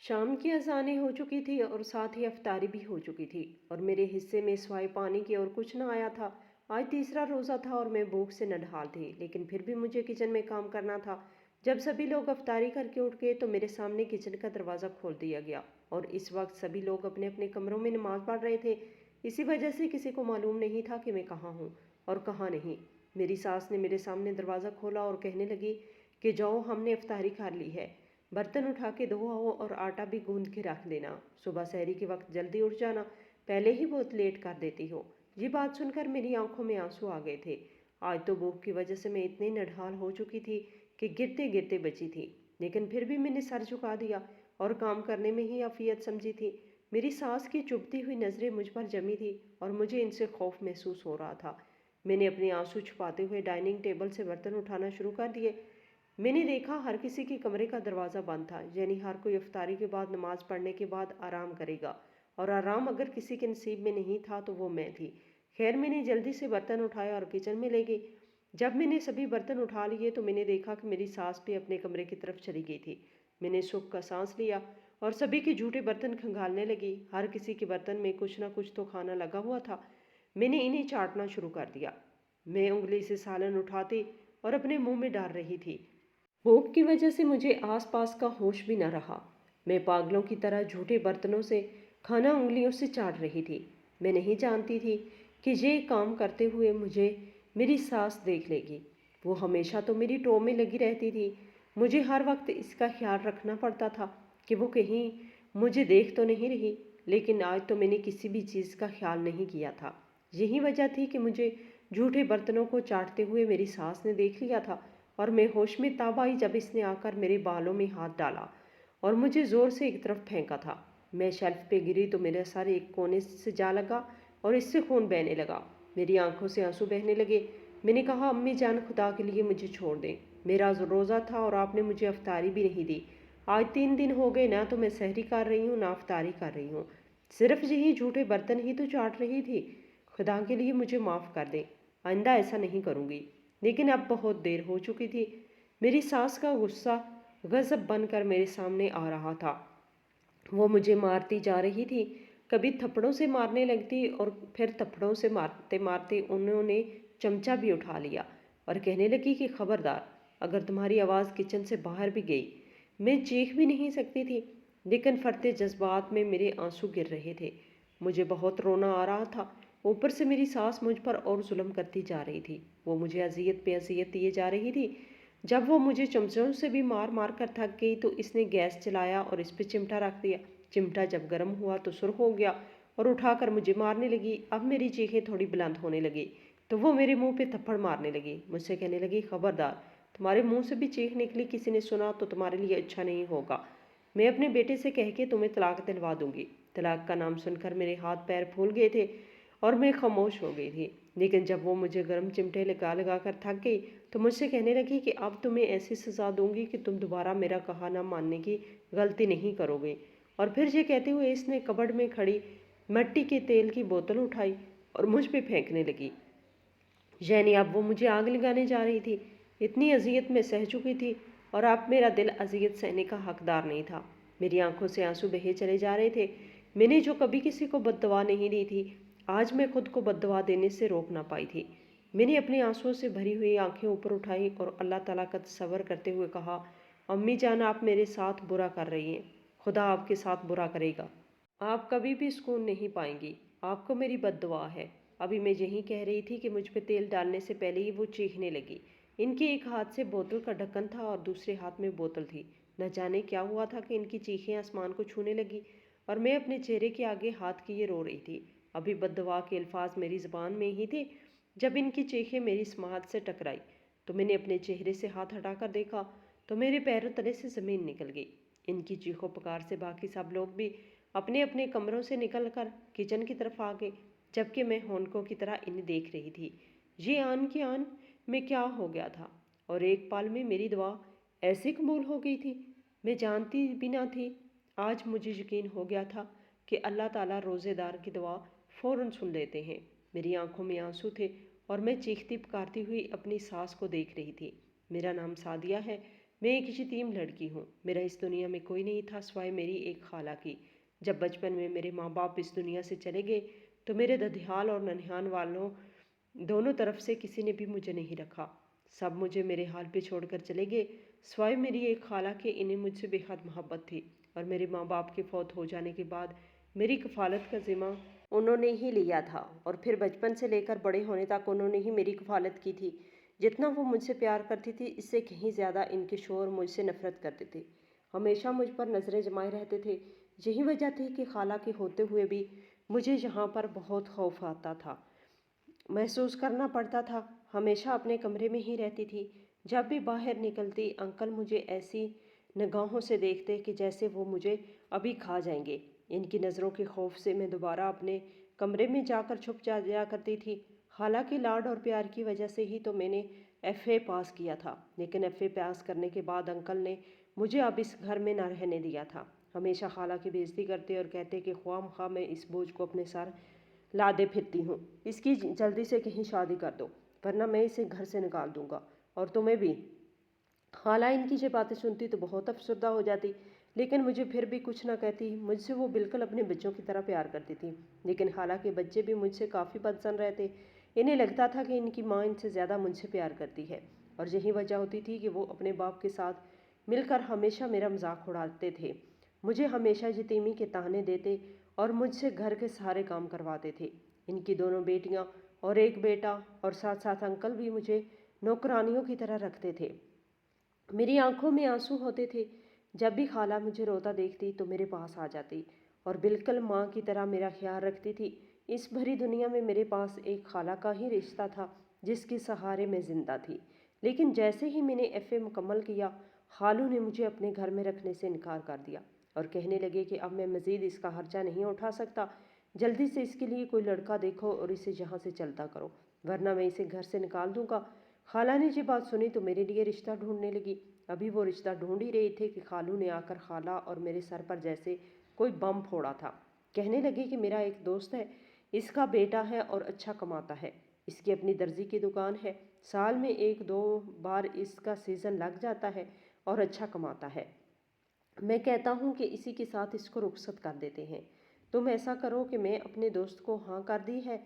شام کی اذانیں ہو چکی تھی اور ساتھ ہی افطاری بھی ہو چکی تھی اور میرے حصے میں سوائے پانی کی اور کچھ نہ آیا تھا۔ آج تیسرا روزہ تھا اور میں بھوک سے نڈھال تھی، لیکن پھر بھی مجھے کچن میں کام کرنا تھا۔ جب سبھی لوگ افطاری کر کے اٹھ گئے تو میرے سامنے کچن کا دروازہ کھول دیا گیا اور اس وقت سبھی لوگ اپنے اپنے کمروں میں نماز پڑھ رہے تھے۔ اسی وجہ سے کسی کو معلوم نہیں تھا کہ میں کہاں ہوں اور کہاں نہیں۔ میری ساس نے میرے سامنے دروازہ کھولا اور کہنے لگی کہ جاؤ، ہم نے افطاری کر لی ہے، برتن اٹھا کے دھو آؤ اور آٹا بھی گوندھ کے رکھ دینا، صبح سحری کے وقت جلدی اٹھ جانا، پہلے ہی بہت لیٹ کر دیتی ہو۔ یہ بات سن کر میری آنکھوں میں آنسو آ گئے تھے۔ آج تو بھوک کی وجہ سے میں اتنی نڈھال ہو چکی تھی کہ گرتے گرتے بچی تھی، لیکن پھر بھی میں نے سر جھکا دیا اور کام کرنے میں ہی عافیت سمجھی تھی۔ میری ساس کی چبھتی ہوئی نظریں مجھ پر جمی تھی اور مجھے ان سے خوف محسوس ہو رہا تھا۔ میں نے اپنے آنسو چھپاتے ہوئے ڈائننگ ٹیبل سے برتن اٹھانا شروع کر دیے۔ میں نے دیکھا ہر کسی کے کمرے کا دروازہ بند تھا، یعنی ہر کوئی افطاری کے بعد نماز پڑھنے کے بعد آرام کرے گا، اور آرام اگر کسی کے نصیب میں نہیں تھا تو وہ میں تھی۔ خیر، میں نے جلدی سے برتن اٹھایا اور کچن میں لے گئی۔ جب میں نے سبھی برتن اٹھا لیے تو میں نے دیکھا کہ میری ساس بھی اپنے کمرے کی طرف چلی گئی تھی۔ میں نے سکھ کا سانس لیا اور سبھی کے جھوٹے برتن کھنگالنے لگی۔ ہر کسی کے برتن میں کچھ نہ کچھ تو کھانا لگا ہوا تھا۔ میں نے انہیں چاٹنا شروع کر دیا۔ میں انگلی سے سالن اٹھاتی اور اپنے منہ میں ڈال رہی تھی۔ بھوک کی وجہ سے مجھے آس پاس کا ہوش بھی نہ رہا۔ میں پاگلوں کی طرح جھوٹے برتنوں سے کھانا انگلیوں سے چاٹ رہی تھی۔ میں نہیں جانتی تھی کہ یہ کام کرتے ہوئے مجھے میری ساس دیکھ لے گی۔ وہ ہمیشہ تو میری ٹو میں لگی رہتی تھی۔ مجھے ہر وقت اس کا خیال رکھنا پڑتا تھا کہ وہ کہیں مجھے دیکھ تو نہیں رہی، لیکن آج تو میں نے کسی بھی چیز کا خیال نہیں کیا تھا۔ یہی وجہ تھی کہ مجھے جھوٹے برتنوں کو چاٹتے ہوئے میری ساس نے دیکھ لیا تھا، اور میں ہوش میں تب آئی جب اس نے آ کر میرے بالوں میں ہاتھ ڈالا اور مجھے زور سے ایک طرف پھینکا تھا۔ میں شیلف پہ گری تو میرا سر ایک کونے سے جا لگا اور اس سے خون بہنے لگا۔ میری آنکھوں سے آنسو بہنے لگے۔ میں نے کہا، امی جان، خدا کے لیے مجھے چھوڑ دیں، میرا روزہ تھا اور آپ نے مجھے افطاری بھی نہیں دی۔ آج 3 دن ہو گئے، نہ تو میں سحری کر رہی ہوں نہ افطاری کر رہی ہوں، صرف یہی جھوٹے برتن ہی تو چاٹ رہی تھی۔ خدا کے لیے مجھے معاف کر دیں، آئندہ ایسا نہیں کروں گی۔ لیکن اب بہت دیر ہو چکی تھی۔ میری ساس کا غصہ غضب بن کر میرے سامنے آ رہا تھا۔ وہ مجھے مارتی جا رہی تھی، کبھی تھپڑوں سے مارنے لگتی اور پھر تھپڑوں سے مارتے مارتے انہوں نے چمچہ بھی اٹھا لیا اور کہنے لگی کہ خبردار، اگر تمہاری آواز کچن سے باہر بھی گئی۔ میں چیخ بھی نہیں سکتی تھی، لیکن فرتے جذبات میں میرے آنسو گر رہے تھے۔ مجھے بہت رونا آ رہا تھا۔ اوپر سے میری ساس مجھ پر اور ظلم کرتی جا رہی تھی۔ وہ مجھے اذیت پہ اذیت دیے جا رہی تھی۔ جب وہ مجھے چمچوں سے بھی مار مار کر تھک گئی تو اس نے گیس چلایا اور اس پہ چمٹا رکھ دیا۔ چمٹا جب گرم ہوا تو سرخ ہو گیا اور اٹھا کر مجھے مارنے لگی۔ اب میری چیخیں تھوڑی بلند ہونے لگی تو وہ میرے منہ پہ تھپڑ مارنے لگی۔ مجھ سے کہنے لگی، خبردار، تمہارے منہ سے بھی چیخ نکلی، کسی نے سنا تو تمہارے لیے اچھا نہیں ہوگا۔ میں اپنے بیٹے سے کہہ کے تمہیں طلاق دلوا دوں گی۔ طلاق کا نام سن کر میرے ہاتھ پیر پھول گئے تھے اور میں خاموش ہو گئی تھی، لیکن جب وہ مجھے گرم چمٹے لگا لگا کر تھک گئی تو مجھ سے کہنے لگی کہ اب تمہیں ایسی سزا دوں گی کہ تم دوبارہ میرا کہا نہ ماننے کی غلطی نہیں کرو گے۔ اور پھر یہ کہتے ہوئے اس نے کبڈ میں کھڑی مٹی کے تیل کی بوتل اٹھائی اور مجھ پہ پھینکنے لگی، یعنی اب وہ مجھے آگ لگانے جا رہی تھی۔ اتنی اذیت میں سہ چکی تھی اور اب میرا دل اذیت سہنے کا حقدار نہیں تھا۔ میری آنکھوں سے آنسو بہے چلے جا رہے تھے۔ میں نے جو کبھی کسی کو بد دعا نہیں دی تھی، آج میں خود کو بد دعا دینے سے روک نہ پائی تھی۔ میں نے اپنے آنسوؤں سے بھری ہوئی آنکھیں اوپر اٹھائیں اور اللہ تعالیٰ کا تصور کرتے ہوئے کہا، امی جان، آپ میرے ساتھ برا کر رہی ہیں، خدا آپ کے ساتھ برا کرے گا۔ آپ کبھی بھی سکون نہیں پائیں گی، آپ کو میری بد دعا ہے۔ ابھی میں یہی کہہ رہی تھی کہ مجھ پہ تیل ڈالنے سے پہلے ہی وہ چیخنے لگی۔ ان کے ایک ہاتھ سے بوتل کا ڈھکن تھا اور دوسرے ہاتھ میں بوتل تھی۔ نہ جانے کیا ہوا تھا کہ ان کی چیخیں آسمان کو چھونے لگی اور میں اپنے چہرے کے آگے ہاتھ کیے رو رہی تھی۔ ابھی بد دعا کے الفاظ میری زبان میں ہی تھے جب ان کی چیخیں میری سماعت سے ٹکرائی تو میں نے اپنے چہرے سے ہاتھ ہٹا کر دیکھا تو میرے پیروں تلے سے زمین نکل گئی۔ ان کی چیخوں پکار سے باقی سب لوگ بھی اپنے اپنے کمروں سے نکل کر کچن کی طرف آ گئے، جبکہ میں ہونکوں کی طرح انہیں دیکھ رہی تھی۔ یہ آن کی آن میں کیا ہو گیا تھا اور ایک پل میں میری دعا ایسی قبول ہو گئی تھی، میں جانتی بھی نہ تھی۔ آج مجھے یقین ہو گیا تھا کہ اللہ تعالیٰ روزے دار کی دعا فوراً سن لیتے ہیں۔ میری آنکھوں میں آنسو تھے اور میں چیختی پکارتی ہوئی اپنی ساس کو دیکھ رہی تھی۔ میرا نام سعدیہ ہے، میں ایک یتیم لڑکی ہوں، میرا اس دنیا میں کوئی نہیں تھا سوائے میری ایک خالہ کی۔ جب بچپن میں میرے ماں باپ اس دنیا سے چلے گئے تو میرے ددھیال اور ننھیال والوں دونوں طرف سے کسی نے بھی مجھے نہیں رکھا۔ سب مجھے میرے حال پہ چھوڑ کر چلے گئے سوائے میری ایک خالہ کے، انہیں مجھ سے بے حد محبت تھی اور میرے ماں باپ کے فوت ہو جانے کے بعد میری کفالت کا ذمہ انہوں نے ہی لیا تھا، اور پھر بچپن سے لے کر بڑے ہونے تک انہوں نے ہی میری کفالت کی تھی۔ جتنا وہ مجھ سے پیار کرتی تھی اس سے کہیں زیادہ ان کے شوہر مجھ سے نفرت کرتے تھے، ہمیشہ مجھ پر نظریں جمائے رہتے تھے۔ یہی وجہ تھی کہ خالہ کے ہوتے ہوئے بھی مجھے یہاں پر بہت خوف آتا تھا، محسوس کرنا پڑتا تھا۔ ہمیشہ اپنے کمرے میں ہی رہتی تھی، جب بھی باہر نکلتی انکل مجھے ایسی نگاہوں سے دیکھتے کہ جیسے وہ مجھے ابھی کھا جائیں گے۔ ان کی نظروں کے خوف سے میں دوبارہ اپنے کمرے میں جا کر چھپ جایا کرتی تھی۔ خالہ کے لاڈ اور پیار کی وجہ سے ہی تو میں نے ایف اے پاس کیا تھا، لیکن ایف اے پاس کرنے کے بعد انکل نے مجھے اب اس گھر میں نہ رہنے دیا تھا۔ ہمیشہ خالہ کی بےعزتی کرتے اور کہتے کہ خواہ مخواہ میں اس بوجھ کو اپنے سر لادے پھرتی ہوں، اس کی جلدی سے کہیں شادی کر دو ورنہ میں اسے گھر سے نکال دوں گا اور تمہیں بھی۔ خالہ ان کی یہ باتیں سنتی تو بہت افسردہ ہو جاتی، لیکن مجھے پھر بھی کچھ نہ کہتی۔ مجھ سے وہ بالکل اپنے بچوں کی طرح پیار کرتی تھی، لیکن خالہ کے بچے بھی مجھ سے کافی بدسن رہتے۔ انہیں لگتا تھا کہ ان کی ماں ان سے زیادہ مجھ سے پیار کرتی ہے، اور یہی وجہ ہوتی تھی کہ وہ اپنے باپ کے ساتھ مل کر ہمیشہ میرا مذاق اڑاتے تھے، مجھے ہمیشہ یتیمی کے طعنے دیتے اور مجھ سے گھر کے سارے کام کرواتے تھے۔ ان کی دونوں بیٹیاں اور ایک بیٹا اور ساتھ ساتھ انکل بھی مجھے نوکرانیوں کی طرح رکھتے تھے۔ میری آنکھوں میں آنسو ہوتے تھے جب بھی خالہ مجھے روتا دیکھتی تو میرے پاس آ جاتی اور بالکل ماں کی طرح میرا خیال رکھتی تھی۔ اس بھری دنیا میں میرے پاس ایک خالہ کا ہی رشتہ تھا جس کے سہارے میں زندہ تھی، لیکن جیسے ہی میں نے ایف اے مکمل کیا خالو نے مجھے اپنے گھر میں رکھنے سے انکار کر دیا اور کہنے لگے کہ اب میں مزید اس کا خرچہ نہیں اٹھا سکتا، جلدی سے اس کے لیے کوئی لڑکا دیکھو اور اسے یہاں سے چلتا کرو ورنہ میں اسے گھر سے نکال دوں گا۔ خالہ نے یہ بات سنی تو میرے لیے رشتہ ڈھونڈنے لگی۔ ابھی وہ رشتہ ڈھونڈ ہی رہے تھے کہ خالو نے آ کر خالہ اور میرے سر پر جیسے کوئی بم پھوڑا تھا۔ کہنے لگے کہ میرا ایک دوست ہے، اس کا بیٹا ہے اور اچھا کماتا ہے، اس کی اپنی درزی کی دکان ہے، سال میں ایک دو بار اس کا سیزن لگ جاتا ہے اور اچھا کماتا ہے۔ میں کہتا ہوں کہ اسی کے ساتھ اس کو رخصت کر دیتے ہیں۔ تم ایسا کرو کہ میں اپنے دوست کو ہاں کر دی ہے،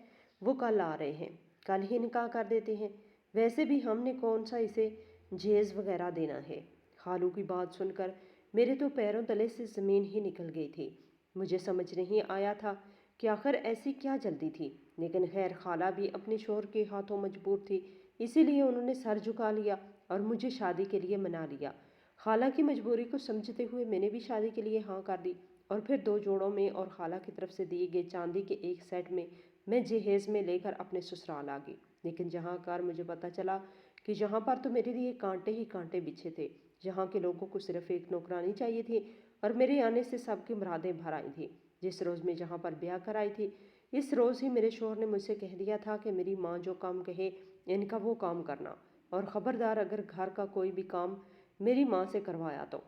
وہ کل آ رہے ہیں، کل ہی نکاح کر دیتے ہیں، ویسے بھی ہم نے کون سا اسے جہیز وغیرہ دینا ہے۔ خالو کی بات سن کر میرے تو پیروں تلے سے زمین ہی نکل گئی تھی۔ مجھے سمجھ نہیں آیا تھا کہ آخر ایسی کیا جلدی تھی، لیکن خیر خالہ بھی اپنے شوہر کے ہاتھوں مجبور تھی، اسی لیے انہوں نے سر جھکا لیا اور مجھے شادی کے لیے منا لیا۔ خالہ کی مجبوری کو سمجھتے ہوئے میں نے بھی شادی کے لیے ہاں کر دی اور پھر 2 جوڑوں میں اور خالہ کی طرف سے دیے گئے چاندی کے ایک سیٹ میں جہیز میں لے کر اپنے سسرال آ گئی۔ لیکن جہاں کار مجھے پتہ چلا کہ یہاں پر تو میرے لیے کانٹے ہی کانٹے بچھے تھے۔ یہاں کے لوگوں کو صرف ایک نوکرانی چاہیے تھی اور میرے آنے سے سب کی مرادیں بھر آئی تھیں۔ جس روز میں جہاں پر بیاہ کر آئی تھی اس روز ہی میرے شوہر نے مجھ سے کہہ دیا تھا کہ میری ماں جو کام کہے ان کا وہ کام کرنا، اور خبردار اگر گھر کا کوئی بھی کام میری ماں سے کروایا تو۔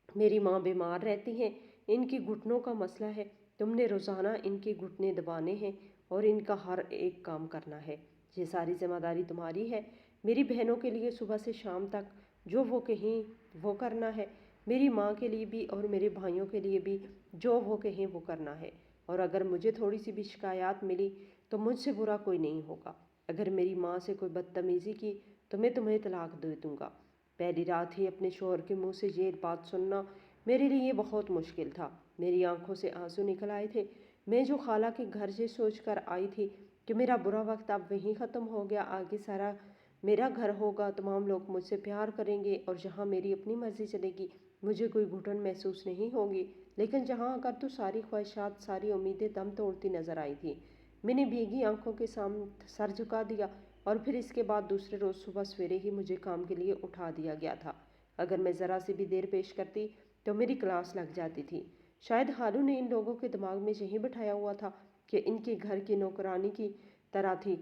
میری ماں بیمار رہتی ہیں، ان کی گھٹنوں کا مسئلہ ہے، تم نے روزانہ ان کے گھٹنے دبانے ہیں اور ان کا ہر ایک کام کرنا ہے، یہ ساری ذمہ داری تمہاری ہے۔ میری بہنوں کے لیے صبح سے شام تک جو وہ کہیں وہ کرنا ہے، میری ماں کے لیے بھی اور میرے بھائیوں کے لیے بھی جو وہ کہیں وہ کرنا ہے، اور اگر مجھے تھوڑی سی بھی شکایات ملی تو مجھ سے برا کوئی نہیں ہوگا۔ اگر میری ماں سے کوئی بدتمیزی کی تو میں تمہیں طلاق دے دوں گا۔ پہلی رات ہی اپنے شوہر کے منہ سے یہ بات سننا میرے لیے بہت مشکل تھا۔ میری آنکھوں سے آنسو نکل آئے تھے۔ میں جو خالہ کے گھر یہ سوچ کر آئی تھی کہ میرا برا وقت اب وہیں ختم ہو گیا، آگے سارا میرا گھر ہوگا، تمام لوگ مجھ سے پیار کریں گے اور جہاں میری اپنی مرضی چلے گی مجھے کوئی گھٹن محسوس نہیں ہوگی، لیکن جہاں آ کر تو ساری خواہشات، ساری امیدیں دم توڑتی نظر آئی تھیں۔ میں نے بھیگی آنکھوں کے سامنے سر جھکا دیا اور پھر اس کے بعد دوسرے روز صبح سویرے ہی مجھے کام کے لیے اٹھا دیا گیا تھا۔ اگر میں ذرا سی بھی دیر پیش کرتی تو میری کلاس لگ جاتی تھی۔ شاید خالو نے ان لوگوں کے دماغ میں یہی بٹھایا ہوا تھا کہ ان کے گھر کی نوکرانی کی طرح تھی،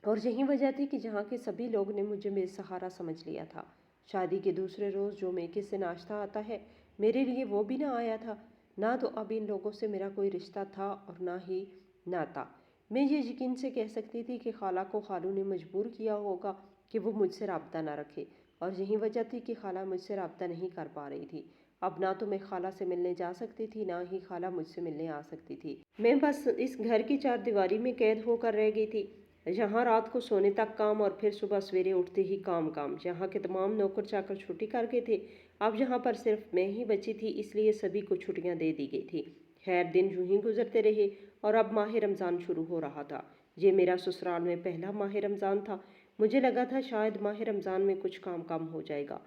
اور یہی وجہ تھی کہ جہاں کے سبھی لوگ نے مجھے بے سہارا سمجھ لیا تھا۔ شادی کے دوسرے روز جو میکے سے ناشتہ آتا ہے میرے لیے وہ بھی نہ آیا تھا۔ نہ تو اب ان لوگوں سے میرا کوئی رشتہ تھا اور نہ ہی ناتا۔ میں یہ یقین سے کہہ سکتی تھی کہ خالہ کو خالو نے مجبور کیا ہوگا کہ وہ مجھ سے رابطہ نہ رکھے۔ اور یہی وجہ تھی کہ خالہ مجھ سے رابطہ نہیں کر پا رہی تھی۔ اب نہ تو میں خالہ سے ملنے جا سکتی تھی، نہ ہی خالہ مجھ سے ملنے آ سکتی تھی۔ میں بس اس گھر کی چار دیواری میں قید ہو کر رہ گئی تھی، جہاں رات کو سونے تک کام اور پھر صبح سویرے اٹھتے ہی کام۔ جہاں کے تمام نوکر چاکر چھٹی کر گئے تھے، اب یہاں پر صرف میں ہی بچی تھی، اس لیے سبھی کو چھٹیاں دے دی گئی تھی۔ خیر دن یوں ہی گزرتے رہے اور اب ماہ رمضان شروع ہو رہا تھا۔ یہ میرا سسرال میں پہلا ماہ رمضان تھا۔ مجھے لگا تھا شاید ماہ رمضان میں کچھ کام ہو جائے گا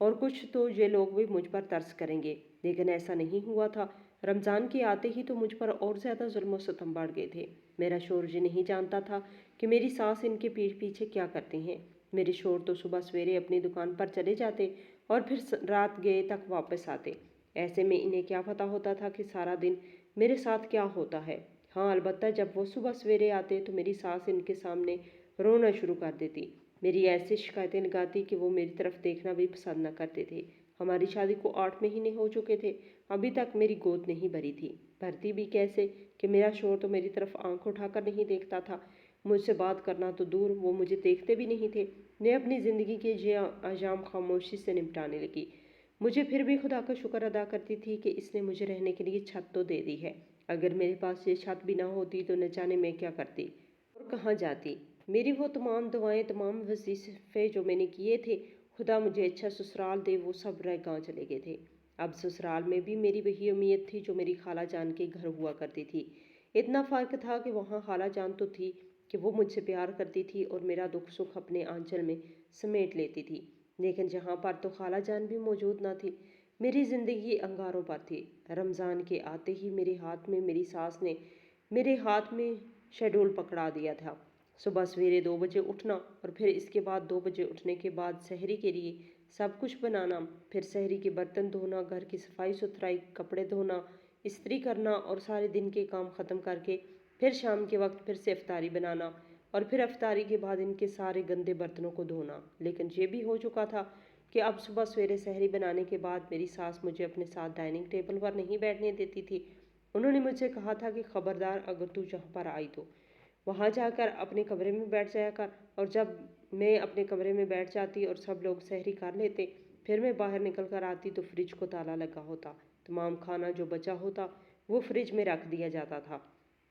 اور کچھ تو یہ لوگ بھی مجھ پر ترس کریں گے، لیکن ایسا نہیں ہوا تھا۔ رمضان کے آتے ہی تو مجھ پر اور زیادہ ظلم و ستم بڑھ گئے تھے۔ میرا شوہر یہ نہیں جانتا تھا کہ میری ساس ان کے پیٹھ پیچھے کیا کرتے ہیں۔ میرے شوہر تو صبح سویرے اپنی دکان پر چلے جاتے اور پھر رات گئے تک واپس آتے۔ ایسے میں انہیں کیا پتہ ہوتا تھا کہ سارا دن میرے ساتھ کیا ہوتا ہے۔ ہاں البتہ جب وہ صبح سویرے آتے تو میری ساس ان کے سامنے رونا شروع کر دیتی، میری ایسی شکایتیں لگاتی کہ وہ میری طرف دیکھنا بھی پسند نہ کرتے تھے۔ ہماری شادی کو 8 مہینے ہو چکے تھے، ابھی تک میری گود نہیں بھری تھی۔ بھرتی بھی کیسے کہ میرا شوہر تو میری طرف آنکھ اٹھا کر نہیں دیکھتا تھا، مجھ سے بات کرنا تو دور، وہ مجھے دیکھتے بھی نہیں تھے۔ میں اپنی زندگی کے یہ ایام خاموشی سے نمٹانے لگی۔ مجھے پھر بھی خدا کا شکر ادا کرتی تھی کہ اس نے مجھے رہنے کے لیے چھت تو دے دی ہے۔ اگر میرے پاس یہ چھت بھی نہ ہوتی تو نہ جانے میں کیا کرتی اور کہاں جاتی۔ میری وہ تمام دعائیں، تمام وظیفے جو میں نے کیے تھے، خدا مجھے اچھا سسرال دے، وہ سب رہ گاں چلے گئے تھے۔ اب سسرال میں بھی میری وہی امید تھی جو میری خالہ جان کے گھر ہوا کرتی تھی۔ اتنا فرق تھا کہ وہاں خالہ جان تو تھی کہ وہ مجھ سے پیار کرتی تھی اور میرا دکھ سکھ اپنے آنچل میں سمیٹ لیتی تھی، لیکن جہاں پر تو خالہ جان بھی موجود نہ تھی، میری زندگی انگاروں پر تھی۔ رمضان کے آتے ہی میرے ہاتھ میں میری ساس نے میرے ہاتھ میں شیڈول پکڑا دیا تھا۔ صبح سویرے 2 بجے اٹھنا اور پھر اس کے بعد 2 بجے اٹھنے کے بعد سحری کے لیے سب کچھ بنانا، پھر سحری کے برتن دھونا، گھر کی صفائی ستھرائی، کپڑے دھونا، استری کرنا اور سارے دن کے کام ختم کر کے پھر شام کے وقت پھر سے افطاری بنانا اور پھر افطاری کے بعد ان کے سارے گندے برتنوں کو دھونا۔ لیکن یہ بھی ہو چکا تھا کہ اب صبح سویرے سحری بنانے کے بعد میری ساس مجھے اپنے ساتھ ڈائننگ ٹیبل پر نہیں بیٹھنے دیتی تھی۔ انہوں نے مجھ سے کہا تھا کہ خبردار اگر تو یہاں پر آئی تو وہاں جا کر اپنے کمرے میں بیٹھ جایا کر، اور جب میں اپنے کمرے میں بیٹھ جاتی اور سب لوگ سحری کر لیتے، پھر میں باہر نکل کر آتی تو فریج کو تالا لگا ہوتا، تمام کھانا جو بچا ہوتا وہ فریج میں رکھ دیا جاتا تھا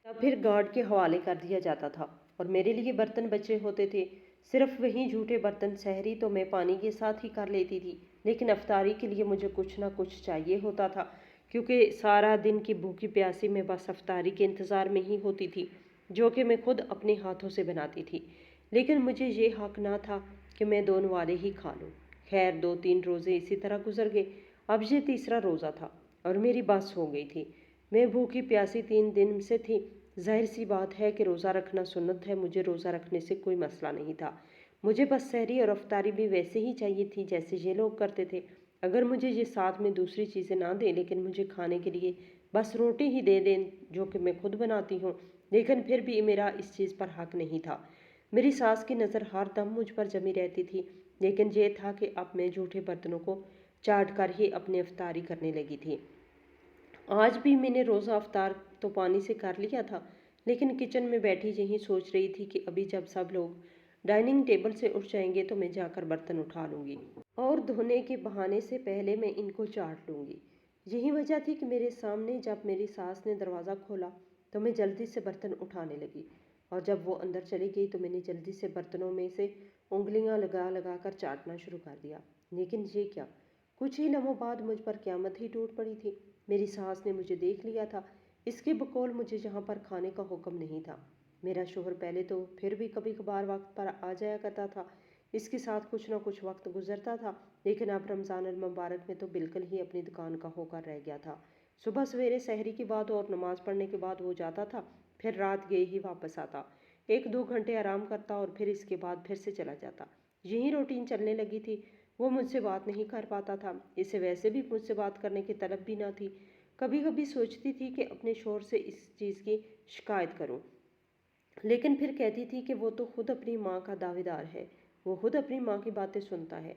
یا پھر گارڈ کے حوالے کر دیا جاتا تھا، اور میرے لیے برتن بچے ہوتے تھے، صرف وہی جھوٹے برتن۔ سحری تو میں پانی کے ساتھ ہی کر لیتی تھی، لیکن افطاری کے لیے مجھے کچھ نہ کچھ چاہیے ہوتا تھا، کیونکہ سارا دن کی بھوکی پیاسی میں بس افطاری کے انتظار میں ہی ہوتی تھی، جو کہ میں خود اپنے ہاتھوں سے بناتی تھی۔ لیکن مجھے یہ حق نہ تھا کہ میں دونوں والے ہی کھا لوں۔ خیر 2-3 روزے اسی طرح گزر گئے، اب یہ تیسرا روزہ تھا اور میری بس ہو گئی تھی۔ میں بھوکی پیاسی 3 دن سے تھی۔ ظاہر سی بات ہے کہ روزہ رکھنا سنت ہے، مجھے روزہ رکھنے سے کوئی مسئلہ نہیں تھا، مجھے بس سحری اور افطاری بھی ویسے ہی چاہیے تھی جیسے یہ لوگ کرتے تھے۔ اگر مجھے یہ ساتھ میں دوسری چیزیں نہ دیں، لیکن مجھے کھانے کے لیے بس روٹی ہی دے دیں جو کہ میں خود بناتی ہوں، لیکن پھر بھی میرا اس چیز پر حق نہیں تھا۔ میری ساس کی نظر ہر دم مجھ پر جمی رہتی تھی، لیکن یہ تھا کہ اب میں جھوٹے برتنوں کو چاٹ کر ہی اپنی افطاری کرنے لگی تھی۔ آج بھی میں نے روزہ افطار تو پانی سے کر لیا تھا، لیکن کچن میں بیٹھی یہی سوچ رہی تھی کہ ابھی جب سب لوگ ڈائننگ ٹیبل سے اٹھ جائیں گے تو میں جا کر برتن اٹھا لوں گی اور دھونے کے بہانے سے پہلے میں ان کو چاٹ لوں گی۔ یہی وجہ تھی کہ میرے سامنے جب میری ساس نے دروازہ کھولا تو میں جلدی سے برتن اٹھانے لگی، اور جب وہ اندر چلی گئی تو میں نے جلدی سے برتنوں میں سے انگلیاں لگا لگا کر چاٹنا شروع کر دیا۔ لیکن یہ کیا، کچھ ہی لمحوں بعد مجھ پر قیامت ہی ٹوٹ پڑی تھی۔ میری ساس نے مجھے دیکھ لیا تھا، اس کے بقول مجھے یہاں پر کھانے کا حکم نہیں تھا۔ میرا شوہر پہلے تو پھر بھی کبھی کبھار وقت پر آ جایا کرتا تھا، اس کے ساتھ کچھ نہ کچھ وقت گزرتا تھا، لیکن اب رمضان المبارک میں تو بالکل ہی اپنی دکان کا ہو کر رہ گیا تھا۔ صبح سویرے سحری کے بعد اور نماز پڑھنے کے بعد وہ جاتا تھا، پھر رات گئے ہی واپس آتا، 1-2 گھنٹے آرام کرتا اور پھر اس کے بعد پھر سے چلا جاتا۔ یہی روٹین چلنے لگی تھی۔ وہ مجھ سے بات نہیں کر پاتا تھا، اسے ویسے بھی مجھ سے بات کرنے کی طلب بھی نہ تھی۔ کبھی کبھی سوچتی تھی کہ اپنے شوہر سے اس چیز کی شکایت کروں، لیکن پھر کہتی تھی کہ وہ تو خود اپنی ماں کا دعویدار ہے، وہ خود اپنی ماں کی باتیں سنتا ہے،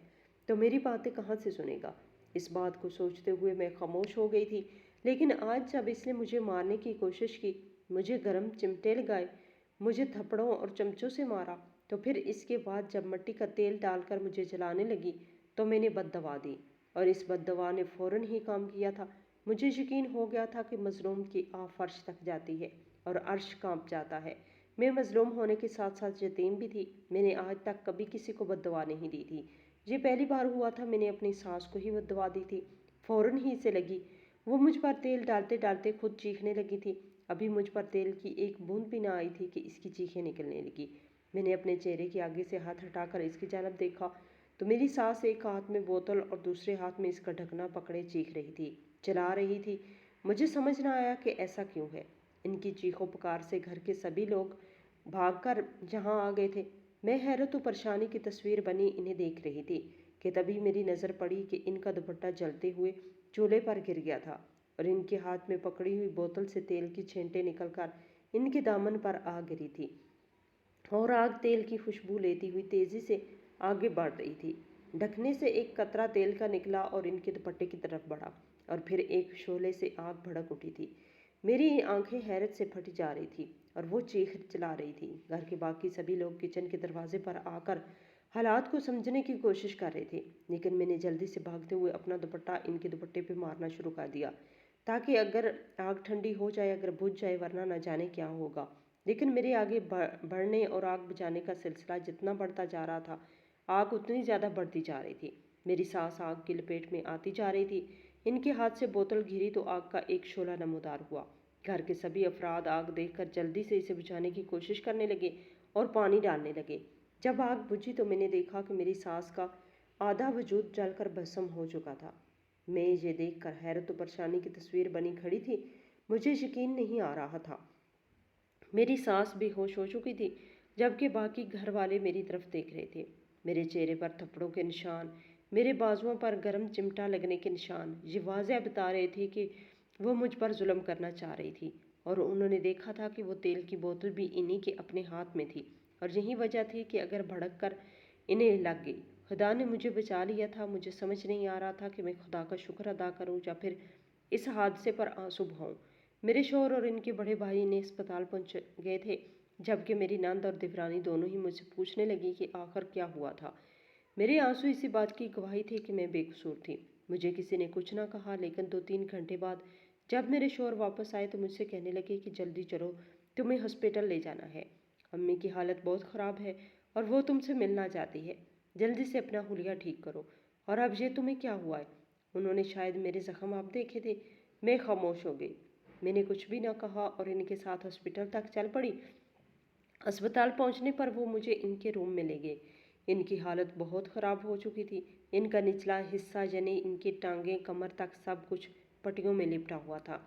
تو میری باتیں کہاں سے سنے گا۔ اس بات کو سوچتے ہوئے میں خاموش ہو گئی تھی، لیکن آج جب اس نے مجھے مارنے کی کوشش کی، مجھے گرم چمٹے لگائے، مجھے تھپڑوں اور چمچوں سے مارا، تو پھر اس کے بعد جب مٹی کا تیل ڈال کر مجھے جلانے لگی تو میں نے بد دوا دی، اور اس بد دوا نے فوراً ہی کام کیا تھا۔ مجھے یقین ہو گیا تھا کہ مظلوم کی آہ فرش تک جاتی ہے اور عرش کانپ جاتا ہے۔ میں مظلوم ہونے کے ساتھ ساتھ یتیم بھی تھی۔ میں نے آج تک کبھی کسی کو بد دعا نہیں دی تھی۔ یہ پہلی بار ہوا تھا میں نے اپنی ساس کو ہی بد دعا دی تھی۔ فوراً ہی سے لگی۔ وہ مجھ پر تیل ڈالتے ڈالتے خود چیخنے لگی تھی۔ ابھی مجھ پر تیل کی ایک بوند بھی نہ آئی تھی کہ اس کی چیخیں نکلنے لگی۔ میں نے اپنے چہرے کے آگے سے ہاتھ ہٹا کر اس کی جانب دیکھا تو میری ساس ایک ہاتھ میں بوتل اور دوسرے ہاتھ میں اس کا ڈھکنا پکڑے چیخ رہی تھی، چلا رہی تھی۔ مجھے سمجھ نہ آیا کہ ایسا کیوں ہے۔ ان کی چیخوں پکار سے گھر کے سبھی لوگ بھاگ کر جہاں آ گئے تھے۔ میں حیرت و پریشانی کی تصویر بنی انہیں دیکھ رہی تھی کہ تبھی میری نظر پڑی کہ ان کا دوپٹہ جلتے ہوئے چولہے پر گر گیا تھا اور ان کے ہاتھ میں پکڑی ہوئی بوتل سے تیل کی چھینٹیں نکل کر ان کے دامن پر آ گری تھی، اور آگ تیل کی خوشبو لیتی ہوئی تیزی سے آگے بڑھ رہی تھی۔ ڈھکنے سے ایک قطرہ تیل کا نکلا اور ان کے دوپٹے کی طرف بڑھا، اور پھر ایک شعلے سے آگ بھڑک اٹھی تھی۔ میری آنکھیں حیرت سے پھٹ جا رہی تھی اور وہ چیخ چلا رہی تھی۔ گھر کے باقی سبھی لوگ کچن کے دروازے پر آ کر حالات کو سمجھنے کی کوشش کر رہے تھے، لیکن میں نے جلدی سے بھاگتے ہوئے اپنا دوپٹہ ان کے دوپٹے پہ مارنا شروع کر دیا تاکہ اگر آگ ٹھنڈی ہو جائے، اگر بجھ جائے، ورنہ نہ جانے کیا ہوگا۔ لیکن میرے آگے بڑھنے اور آگ بجھانے کا سلسلہ جتنا بڑھتا جا رہا تھا، آگ اتنی زیادہ بڑھتی جا رہی تھی۔ میری سانس آگ کی لپیٹ میں آتی جا رہی تھی۔ ان کے ہاتھ سے بوتل گری تو آگ کا ایک شعلہ نمودار ہوا۔ گھر کے سبھی افراد آگ دیکھ کر جلدی سے اسے بجھانے کی کوشش کرنے لگے اور پانی ڈالنے لگے۔ جب آگ بجھی تو میں نے دیکھا کہ میری ساس کا آدھا وجود جل کر بھسم ہو چکا تھا۔ میں یہ دیکھ کر حیرت و پریشانی کی تصویر بنی کھڑی تھی۔ مجھے یقین نہیں آ رہا تھا۔ میری ساس بے ہوش ہو چکی تھی جبکہ باقی گھر والے میری طرف دیکھ رہے تھے۔ میرے چہرے پر تھپڑوں کے نشان، میرے بازوؤں پر گرم چمٹا لگنے کے نشان یہ واضح بتا رہے تھے کہ وہ مجھ پر ظلم کرنا چاہ رہی تھی، اور انہوں نے دیکھا تھا کہ وہ تیل کی بوتل بھی انہی کے اپنے ہاتھ میں تھی، اور یہی وجہ تھی کہ اگر بھڑک کر انہیں لگ گئی۔ خدا نے مجھے بچا لیا تھا۔ مجھے سمجھ نہیں آ رہا تھا کہ میں خدا کا شکر ادا کروں یا پھر اس حادثے پر آنسو بہاؤں۔ میرے شوہر اور ان کے بڑے بھائی نے اسپتال پہنچ گئے تھے، جبکہ میری نند اور دیورانی دونوں ہی مجھ سے پوچھنے لگی کہ آخر کیا ہوا تھا۔ میرے آنسو اسی بات کی گواہی تھے کہ میں بے قصور تھی۔ مجھے کسی نے کچھ نہ کہا، لیکن 2-3 گھنٹے بعد جب میرے شوہر واپس آئے تو مجھ سے کہنے لگے کہ جلدی چلو، تمہیں ہسپتال لے جانا ہے۔ امی کی حالت بہت خراب ہے اور وہ تم سے ملنا چاہتی ہے۔ جلدی سے اپنا حلیہ ٹھیک کرو۔ اور اب یہ تمہیں کیا ہوا ہے؟ انہوں نے شاید میرے زخم اب دیکھے تھے۔ میں خاموش ہو گئی۔ میں نے کچھ بھی نہ کہا اور ان کے ساتھ ہسپتال تک چل پڑی۔ اسپتال پہنچنے پر وہ مجھے ان کے روم میں لے گئے۔ ان کی حالت بہت خراب ہو چکی تھی۔ ان کا نچلا حصہ یعنی ان کی ٹانگیں کمر تک سب کچھ پٹیوں میں لپٹا ہوا تھا،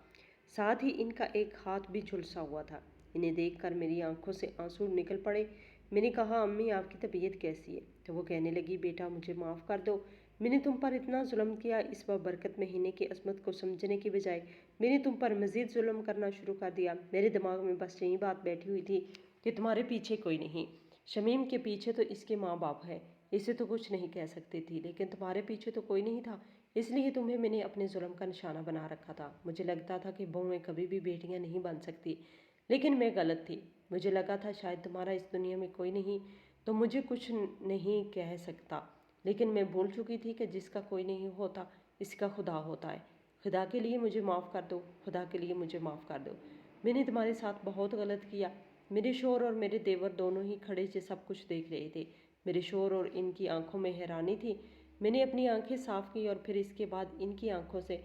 ساتھ ہی ان کا ایک ہاتھ بھی جھلسا ہوا تھا۔ انہیں دیکھ کر میری آنکھوں سے آنسو نکل پڑے۔ میں نے کہا امی آپ کی طبیعت کیسی ہے؟ تو وہ کہنے لگی بیٹا مجھے معاف کر دو، میں نے تم پر اتنا ظلم کیا، اس بابرکت مہینے کی عظمت کو سمجھنے کی بجائے میں نے تم پر مزید ظلم کرنا شروع کر دیا۔ میرے دماغ میں بس یہی بات بیٹھی ہوئی تھی کہ تمہارے پیچھے کوئی نہیں، شمیم کے پیچھے تو اس کے ماں باپ ہیں، اسے تو کچھ نہیں کہہ سکتی تھی، لیکن تمہارے پیچھے تو کوئی نہیں تھا، اس لیے تمہیں میں نے اپنے ظلم کا نشانہ بنا رکھا تھا۔ مجھے لگتا تھا کہ بہویں کبھی بھی بیٹیاں نہیں بن سکتی، لیکن میں غلط تھی۔ مجھے لگا تھا شاید تمہارا اس دنیا میں کوئی نہیں تو مجھے کچھ نہیں کہہ سکتا، لیکن میں بھول چکی تھی کہ جس کا کوئی نہیں ہوتا اس کا خدا ہوتا ہے۔ خدا کے لیے مجھے معاف کر دو، خدا کے لیے مجھے معاف کر دو، میں نے تمہارے ساتھ بہت غلط کیا۔ میرے شوہر اور میرے دیور دونوں ہی کھڑے سے سب کچھ دیکھ رہے تھے۔ میرے شوہر اور ان کی آنکھوں میں حیرانی تھی۔ میں نے اپنی آنکھیں صاف کی اور پھر اس کے بعد ان کی آنکھوں سے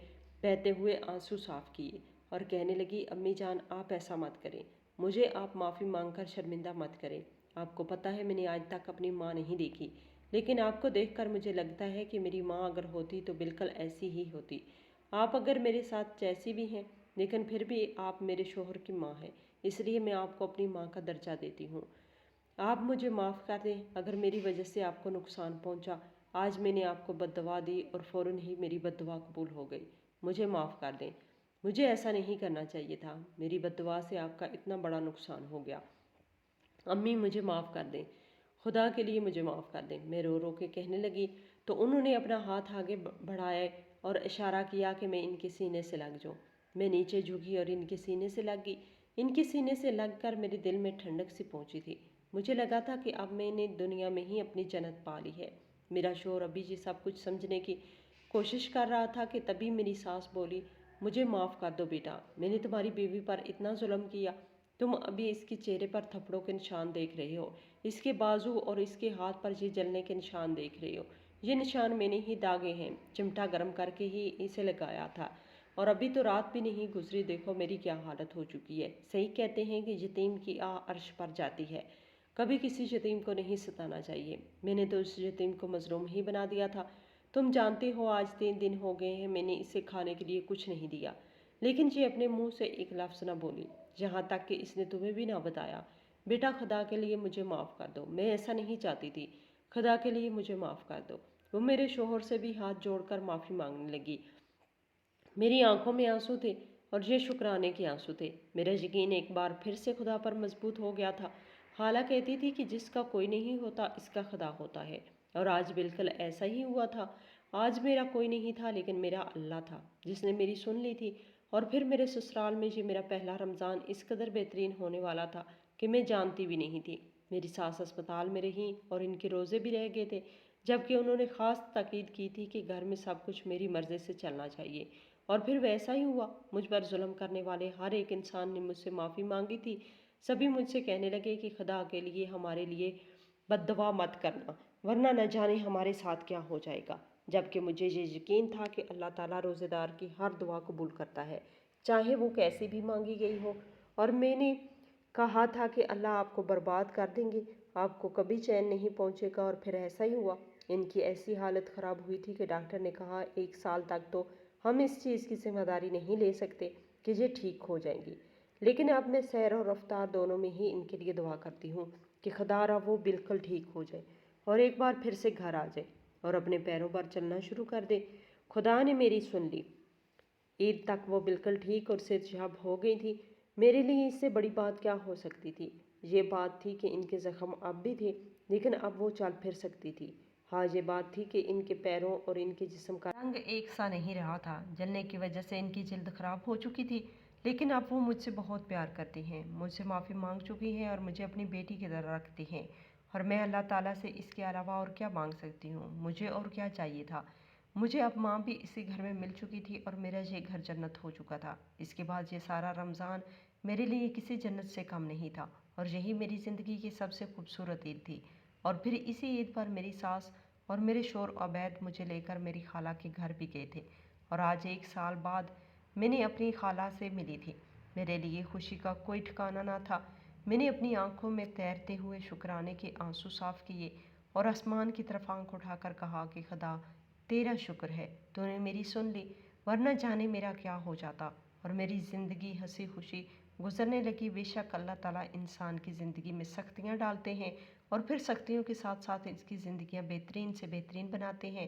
بہتے ہوئے آنسو صاف کیے اور کہنے لگی امی جان آپ ایسا مت کریں، مجھے آپ معافی مانگ کر شرمندہ مت کریں۔ آپ کو پتہ ہے میں نے آج تک اپنی ماں نہیں دیکھی، لیکن آپ کو دیکھ کر مجھے لگتا ہے کہ میری ماں اگر ہوتی تو بالکل ایسی ہی ہوتی۔ آپ اگر میرے ساتھ جیسی بھی ہیں لیکن پھر بھی آپ میرے شوہر کی ماں ہیں، اس لیے میں آپ کو اپنی ماں کا درجہ دیتی ہوں۔ آپ مجھے معاف کر دیں اگر میری وجہ سے آپ کو نقصان پہنچا۔ آج میں نے آپ کو بد دعا دی اور فوراً ہی میری بد دعا قبول ہو گئی۔ مجھے معاف کر دیں، مجھے ایسا نہیں کرنا چاہیے تھا، میری بد دعا سے آپ کا اتنا بڑا نقصان ہو گیا۔ امی مجھے معاف کر دیں، خدا کے لیے مجھے معاف کر دیں، میں رو رو کے کہنے لگی تو انہوں نے اپنا ہاتھ آگے بڑھایا اور اشارہ کیا کہ میں ان کے سینے سے لگ جاؤں۔ میں نیچے جھکی اور ان کے سینے سے لگ گئی۔ ان کے سینے سے لگ کر میرے دل میں ٹھنڈک سی پہنچی تھی۔ مجھے لگا تھا کہ اب میں نے دنیا میں ہی اپنی جنت پا لی ہے۔ میرا شوہر ابھی یہ سب کچھ سمجھنے کی کوشش کر رہا تھا کہ تبھی میری ساس بولی، مجھے معاف کر دو بیٹا، میں نے تمہاری بیوی پر اتنا ظلم کیا۔ تم ابھی اس کے چہرے پر تھپڑوں کے نشان دیکھ رہے ہو، اس کے بازو اور اس کے ہاتھ پر یہ جلنے کے نشان دیکھ رہے ہو۔ یہ نشان میں نے ہی داغے ہیں، چمٹا گرم کر کے ہی اسے لگایا تھا، اور ابھی تو رات بھی نہیں گزری، دیکھو میری کیا حالت ہو چکی ہے۔ صحیح کہتے ہیں کہ یتیم کی آہ عرش پر جاتی ہے۔ کبھی کسی یتیم کو نہیں ستانا چاہیے۔ میں نے تو اس یتیم کو مظلوم ہی بنا دیا تھا۔ تم جانتے ہو آج 3 دن ہو گئے ہیں میں نے اسے کھانے کے لیے کچھ نہیں دیا، لیکن یہ اپنے منہ سے ایک لفظ نہ بولی، یہاں تک کہ اس نے تمہیں بھی نہ بتایا۔ بیٹا خدا کے لیے مجھے معاف کر دو، میں ایسا نہیں چاہتی تھی، خدا کے لیے مجھے معاف کر دو۔ وہ میرے شوہر سے بھی ہاتھ جوڑ کر معافی مانگنے لگی۔ میری آنکھوں میں آنسو تھے اور یہ شکرانے کے آنسو تھے۔ میرا یقین ایک بار پھر سے خدا پر مضبوط ہو گیا تھا۔ خالہ کہتی تھی کہ جس کا کوئی نہیں ہوتا اس کا خدا ہوتا ہے، اور آج بالکل ایسا ہی ہوا تھا۔ آج میرا کوئی نہیں تھا لیکن میرا اللہ تھا جس نے میری سن لی تھی، اور پھر میرے سسرال میں یہ میرا پہلا رمضان اس قدر بہترین ہونے والا تھا کہ میں جانتی بھی نہیں تھی۔ میری ساس اسپتال میں رہیں اور ان کے روزے بھی رہ گئے تھے، جبکہ انہوں نے خاص تاکید کی تھی کہ گھر میں سب کچھ میری مرضی سے چلنا چاہیے، اور پھر ویسا ہی ہوا۔ مجھ پر ظلم کرنے والے ہر ایک انسان نے مجھ سے معافی مانگی تھی۔ سبھی مجھ سے کہنے لگے کہ خدا کے لیے ہمارے لیے بد دعا مت کرنا، ورنہ نہ جانے ہمارے ساتھ کیا ہو جائے گا، جبکہ مجھے یہ یقین تھا کہ اللہ تعالیٰ روزے دار کی ہر دعا قبول کرتا ہے، چاہے وہ کیسی بھی مانگی گئی ہو۔ اور میں نے کہا تھا کہ اللہ آپ کو برباد کر دیں گے، آپ کو کبھی چین نہیں پہنچے گا، اور پھر ایسا ہی ہوا۔ ان کی ایسی حالت خراب ہوئی تھی کہ ڈاکٹر نے کہا 1 سال تک تو ہم اس چیز کی ذمہ داری نہیں لے سکتے کہ یہ ٹھیک ہو جائیں گی، لیکن اب میں سیر اور رفتار دونوں میں ہی ان کے لیے دعا کرتی ہوں کہ خدا را وہ بالکل ٹھیک ہو جائے اور ایک بار پھر سے گھر آ جائے اور اپنے پیروں پر چلنا شروع کر دے۔ خدا نے میری سن لی۔ عید تک وہ بالکل ٹھیک اور صحت یاب ہو گئی تھی۔ میرے لیے اس سے بڑی بات کیا ہو سکتی تھی؟ یہ بات تھی کہ ان کے زخم اب بھی تھے لیکن اب وہ چل پھر سکتی تھی۔ ہاں، یہ بات تھی کہ ان کے پیروں اور ان کے جسم کا رنگ ایک سا نہیں رہا تھا۔ جلنے کی وجہ سے ان کی جلد خراب ہو چکی تھی، لیکن اب وہ مجھ سے بہت پیار کرتی ہیں، مجھ سے معافی مانگ چکی ہیں اور مجھے اپنی بیٹی کی طرح رکھتی ہیں، اور میں اللہ تعالیٰ سے اس کے علاوہ اور کیا مانگ سکتی ہوں؟ مجھے اور کیا چاہیے تھا؟ مجھے اب ماں بھی اسی گھر میں مل چکی تھی اور میرا یہ گھر جنت ہو چکا تھا۔ اس کے بعد یہ سارا رمضان میرے لیے کسی جنت سے کم نہیں تھا، اور یہی میری زندگی کی سب سے خوبصورت عید تھی۔ اور پھر اسی عید پر میری ساس اور میرے شوہر عبید مجھے لے کر میری خالہ کے گھر بھی گئے تھے، اور آج 1 سال بعد میں نے اپنی خالہ سے ملی تھی۔ میرے لیے خوشی کا کوئی ٹھکانہ نہ تھا۔ میں نے اپنی آنکھوں میں تیرتے ہوئے شکرانے کے آنسو صاف کیے اور آسمان کی طرف آنکھ اٹھا کر کہا کہ خدا تیرا شکر ہے، تو نے میری سن لی، ورنہ جانے میرا کیا ہو جاتا، اور میری زندگی ہنسی خوشی گزرنے لگی۔ بے شک اللہ تعالیٰ انسان کی زندگی میں سختیاں ڈالتے ہیں اور پھر سختیوں کے ساتھ ساتھ اس کی زندگیاں بہترین سے بہترین بناتے ہیں۔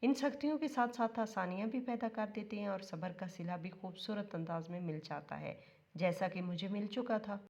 ان سختیوں کے ساتھ ساتھ آسانیاں بھی پیدا کر دیتے ہیں، اور صبر کا صلہ بھی خوبصورت انداز میں مل جاتا ہے، جیسا کہ مجھے مل چکا تھا۔